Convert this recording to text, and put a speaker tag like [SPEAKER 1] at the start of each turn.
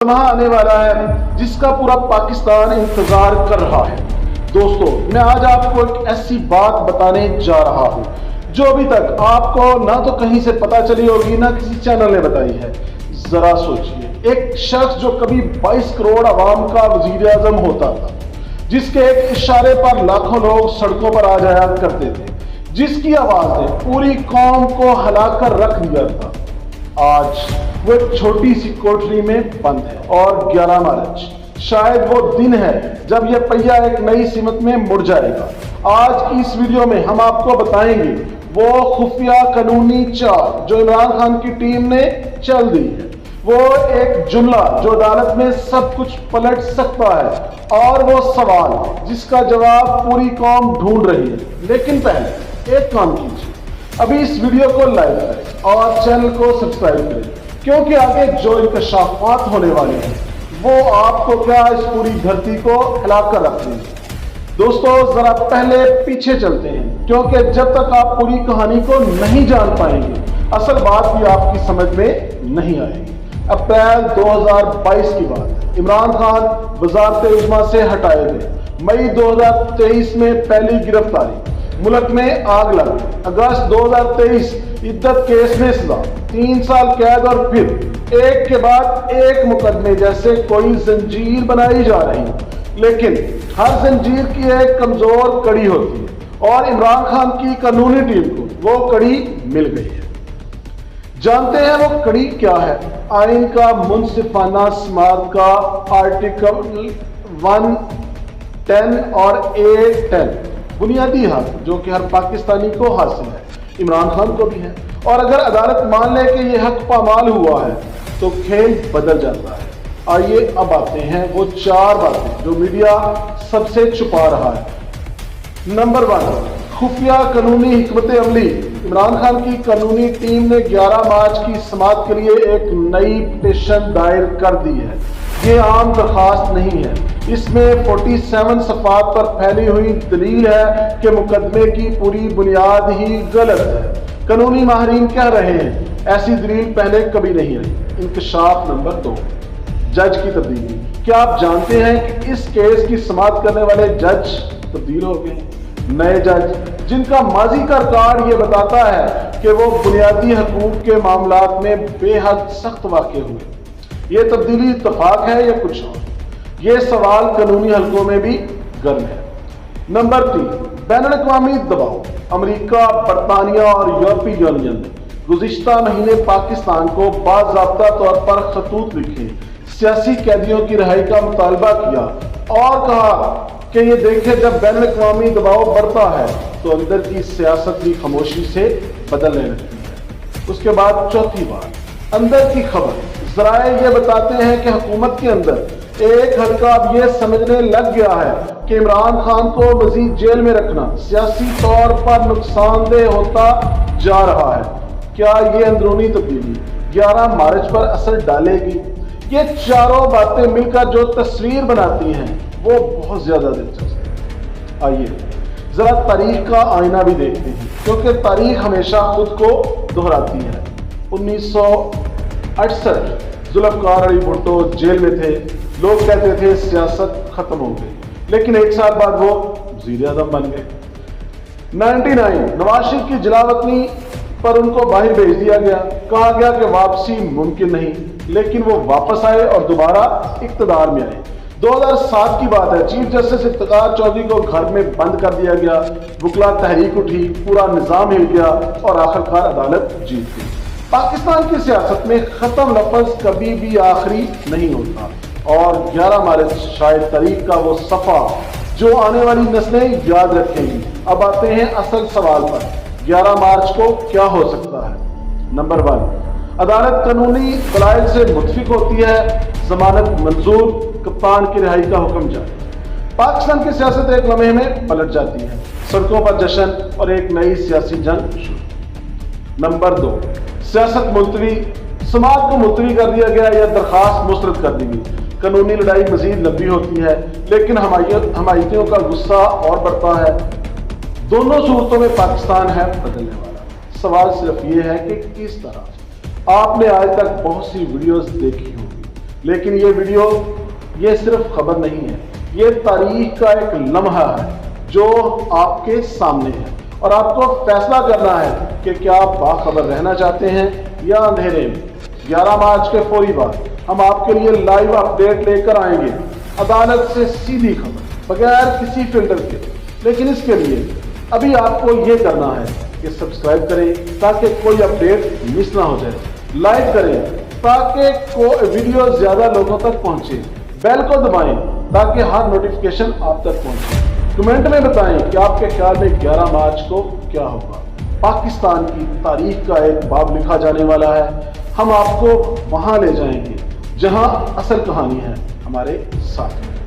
[SPEAKER 1] वहाँ आने वाला है जिसका पूरा पाकिस्तान इंतजार कर रहा है। दोस्तों, मैं आज आपको एक ऐसी बात बताने जा रहा हूँ जो अभी तक आपको ना तो कहीं से पता चली होगी ना किसी चैनल ने बताई है। जरा सोचिए, एक शख्स जो कभी 22 करोड़ आवाम का वजीर आजम होता था, जिसके एक इशारे पर लाखों लोग सड़कों पर आ जाया करते थे, जिसकी आवाज ने पूरी कौम को हिलाकर रख दिया था, आज वो एक छोटी सी कोठरी में बंद है। और 11 मार्च शायद वो दिन है जब ये पहिया एक नई सिमत में मुड़ जाएगा। आज की इस वीडियो में हम आपको बताएंगे वो खुफिया कानूनी चाल जो इमरान खान की टीम ने चल दी है, वो एक जुमला जो अदालत में सब कुछ पलट सकता है, और वो सवाल जिसका जवाब पूरी कौम ढूंढ रही है। लेकिन पहले एक काम कीजिए, अभी इस वीडियो को लाइक करें और चैनल को सब्सक्राइब करें, क्योंकि आगे जो इंकशाफात होने वाले हैं वो आपको क्या इस पूरी धरती को हिलाकर रख देंगे। दोस्तों, जरा पहले पीछे चलते हैं, क्योंकि जब तक आप पूरी कहानी को नहीं जान पाएंगे असल बात भी आपकी समझ में नहीं आएगी। अप्रैल 2022 की बात है। इमरान खान वज़ारत उज़्मा से हटाए गए। मई 2023 में पहली गिरफ्तारी, मुल्क में आग लगी। अगस्त 2023 इद्दत केस में सजा, 3 साल कैद, और फिर एक के बाद एक मुकदमे जैसे कोई जंजीर बनाई जा रही है। लेकिन हर जंजीर की एक कमजोर कड़ी होती है, और इमरान खान की कानूनी टीम को वो कड़ी मिल गई है। जानते हैं वो कड़ी क्या है? आइन का मुनसिफाना समाअत का आर्टिकल 110 और 810 बुनियादी हक जो कि हर पाकिस्तानी को हासिल है, इमरान खान को भी है। और अगर अदालत मान ले कि यह हक पामाल हुआ है तो खेल बदल जाता है। आइए अब आते हैं वो 4 बातें जो मीडिया सबसे छुपा रहा है। नंबर 1, खुफिया कानूनी हिकमत अमली। इमरान खान की कानूनी टीम ने 11 मार्च की समाअत के लिए एक नई पिटीशन दायर कर दी है। ये आम दरखास्त नहीं है, इसमें 47 सफ़ात पर फैली हुई दलील है कि मुकदमे की पूरी बुनियाद ही गलत है। कानूनी माहिरीन कह रहे हैं ऐसी दलील पहले कभी नहीं आई। इंकशाफ नंबर 2, जज की तब्दीली। क्या आप जानते हैं कि इस केस की समाअत करने वाले जज तब्दील हो गए? नए जज जिनका माजी का रिकॉर्ड ये बताता है कि वो बुनियादी हकूक के मामलात में बेहद सख्त वाक़े हुए। ये तब्दीली इत्तफाक है या कुछ और? ये सवाल कानूनी हलकों में भी गर्म है। नंबर 3, बैनुल-अक़वामी दबाव। अमेरिका, बरतानिया और यूरोपीय यूनियन ने गुज़िश्ता महीने पाकिस्तान को बाज़ाब्ता तौर पर खतूत लिखे, सियासी कैदियों की रिहाई का मुतालबा किया और कहा कि ये देखें, जब बैनुल-अक़वामी दबाव बढ़ता है तो अंदर की सियासत भी खामोशी से बदलने लगती है। उसके बाद चौथी बात, अंदर की खबर। ज़राए ये बताते हैं कि हुकूमत के अंदर एक हल्का अब ये समझने लग गया है कि इमरान खान को मजीद जेल में रखना सियासी तौर पर नुकसानदेह होता जा रहा है। क्या ये अंदरूनी तब्दीली 11 मार्च पर असर डालेगी? ये चारों बातें मिलकर जो तस्वीर बनाती हैं वो बहुत ज्यादा दिलचस्प है। आइए जरा तारीख का आईना भी देखते हैं, क्योंकि तारीख हमेशा खुद को दोहराती है। 1968 जुल्फ़िकार अली भुट्टो जेल में थे। लोग कहते थे सियासत खत्म हो गई, लेकिन 1 साल बाद वो वज़ीर आज़म बन गए। 99 नवाज शरीफ की जलावतनी पर उनको बाहर भेज दिया गया। कहा गया कि वापसी मुमकिन नहीं, लेकिन वो वापस आए और दोबारा इक़्तिदार में आए। 2007 की बात है, चीफ जस्टिस इफ्तिकार चौधरी को घर में बंद कर दिया गया। वकला तहरीक उठी, पूरा निज़ाम हिल गया और आखिरकार अदालत जीत गई। पाकिस्तान की सियासत में ख़त्म लफ्ज़ कभी भी आखिरी नहीं होता, और 11 मार्च शायद तारीख का वो सफ़ा जो आने वाली नस्लें याद रखेंगी। अब आते हैं असल सवाल पर, 11 मार्च को क्या हो सकता है? नंबर 1, अदालत कानूनी दलाइल से मुतफिक होती है, जमानत मंजूर, कप्तान की रिहाई का हुक्म जारी। पाकिस्तान की सियासत एक लम्हे में पलट जाती है, सड़कों पर जश्न और एक नई सियासी जंग शुरू। नंबर 2, सियासत मुलतवी। समाअत को मुलतवी कर दिया गया या दरखास्त मुस्तरद कर दी गई। कानूनी लड़ाई मजीद लंबी होती है, लेकिन हमायतियों का गुस्सा और बढ़ता है। दोनों सूरतों में पाकिस्तान है बदलने वाला। सवाल सिर्फ ये है कि किस तरह। आपने आज तक बहुत सी वीडियोस देखी होगी لیکن یہ ویڈیو یہ صرف خبر نہیں ہے، یہ تاریخ کا ایک لمحہ ہے جو آپ کے سامنے ہے، اور آپ کو فیصلہ کرنا ہے کہ کیا آپ باخبر رہنا چاہتے ہیں یا اندھیرے میں۔ 11 مارچ کے فوری بعد ہم آپ کے لیے لائیو اپڈیٹ لے کر آئیں گے، عدالت سے سیدھی خبر بغیر کسی فلٹر کے۔ لیکن اس کے لیے ابھی آپ کو یہ کرنا ہے کہ سبسکرائب کریں تاکہ کوئی اپڈیٹ مس نہ ہو جائے، لائک کریں تاکہ ویڈیو زیادہ لوگوں تک پہنچے، بیل کو دبائیں تاکہ ہر نوٹیفیکیشن آپ تک پہنچے۔ کمنٹ میں بتائیں کہ آپ کے خیال میں 11 مارچ کو کیا ہوگا۔ پاکستان کی تاریخ کا ایک باب لکھا جانے والا ہے، ہم آپ کو وہاں لے جائیں گے جہاں اصل کہانی ہے، ہمارے ساتھ میں۔